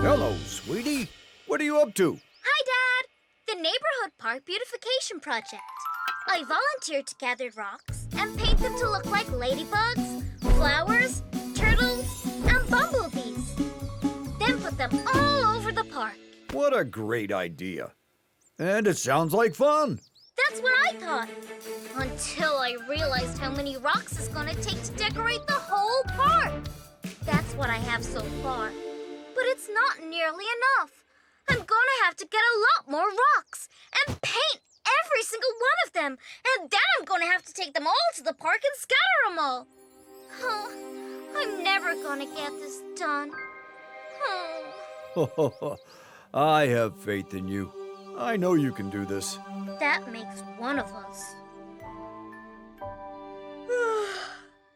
Hello, sweetie. What are you up to? Hi, Dad. The Neighborhood Park Beautification Project. I volunteered to gather rocks and paint them to look like ladybugs, flowers, turtles, and bumblebees. Then put them all over the park. What a great idea. And it sounds like fun. That's what I thought. Until I realized how many rocks it's going to take to decorate the whole park. That's what I have so far. But it's not nearly enough. I'm going to have to get a lot more rocks and paint every single one of them. And then I'm going to have to take them all to the park and scatter them all. Oh, I'm never going to get this done. Oh. I have faith in you. I know you can do this. That makes one of us.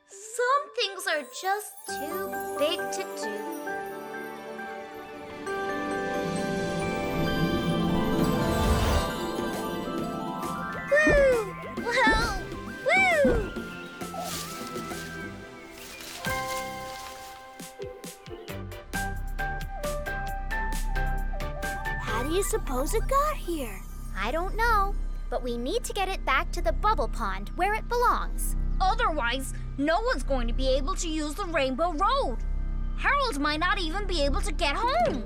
Some things are just too big to do. Woo! Well, woo! How do you suppose it got here? I don't know, but we need to get it back to the bubble pond where it belongs. Otherwise, no one's going to be able to use the Rainbow Road. Harold might not even be able to get home.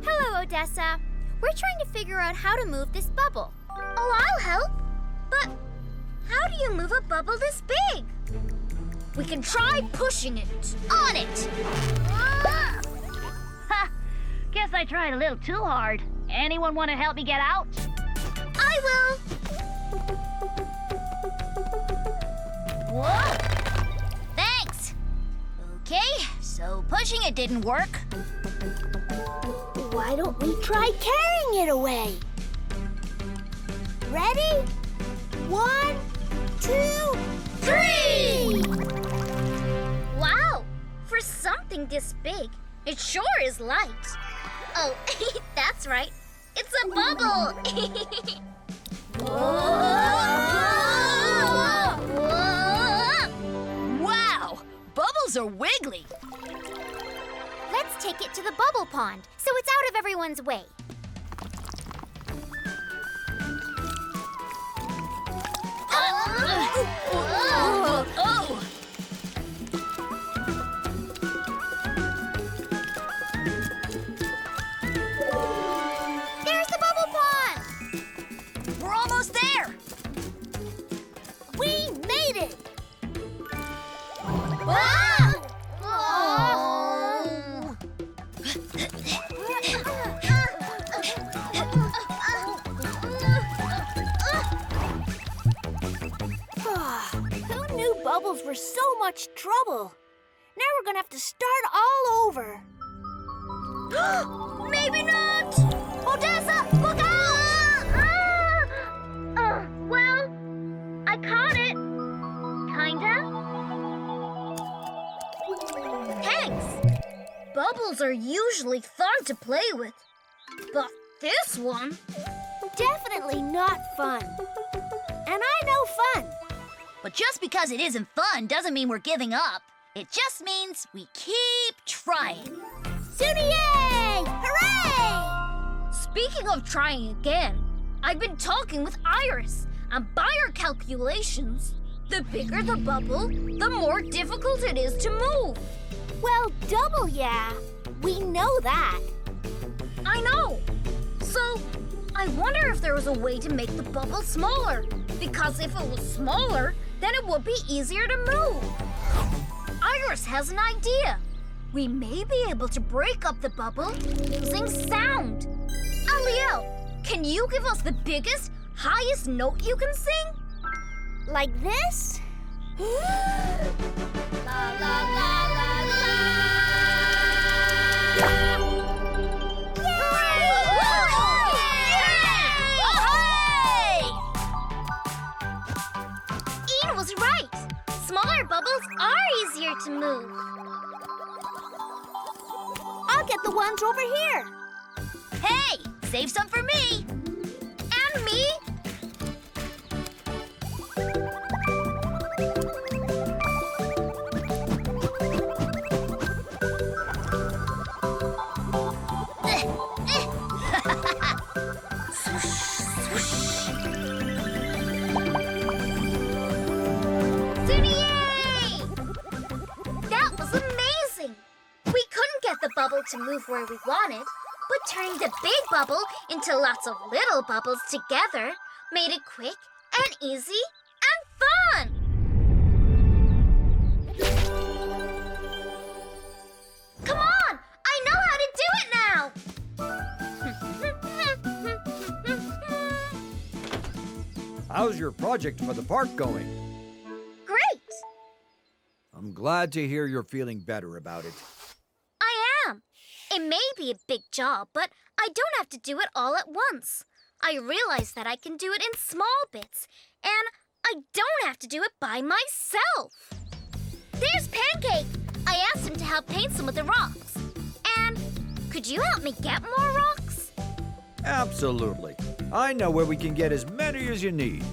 Hello, Odessa. We're trying to figure out how to move this bubble. Oh, I'll help. But how do you move a bubble this big? We can try pushing it. On it! Ha! Guess I tried a little too hard. Anyone want to help me get out? I will. Whoa! Thanks. Okay, so pushing it didn't work. Why don't we try carrying it away? Ready? 1, 2, 3! Wow! For something this big, it sure is light. Oh, that's right. It's a bubble! Wow! Bubbles are wiggly. Let's take it to the bubble pond so it's out of everyone's way. Oh! There's the bubble pond! We're almost there! We made it! Ah! Oh! Who knew bubbles were so much trouble? Now we're gonna have to start all over. Maybe not! Odessa, look out! Well, I caught it. Kinda. Thanks. Bubbles are usually fun to play with. But this one... Definitely not fun. And I know fun. But just because it isn't fun doesn't mean we're giving up. It just means we keep trying. Zoonie-yay! Hooray! Speaking of trying again, I've been talking with Iris, and by our calculations, the bigger the bubble, the more difficult it is to move. Well, double yeah. We know that. I know. So, I wonder if there was a way to make the bubble smaller. Because if it was smaller, then it would be easier to move. Iris has an idea. We may be able to break up the bubble using sound. Aliel, can you give us the biggest, highest note you can sing? Like this? La la la la la. Ian was right. Smaller bubbles are easier to move. I'll get the ones over here. Hey, save some for me. And me. Zoonie! That was amazing! We couldn't get the bubble to move where we wanted, but turning the big bubble into lots of little bubbles together made it quick and easy and fun! Come on! I know how to do it now! How's your project for the park going? Great! I'm glad to hear you're feeling better about it. I am. It may be a big job, but I don't have to do it all at once. I realize that I can do it in small bits, and I don't have to do it by myself. There's Pancake. I asked him to help paint some of the rocks. And could you help me get more rocks? Absolutely. I know where we can get as many as you need.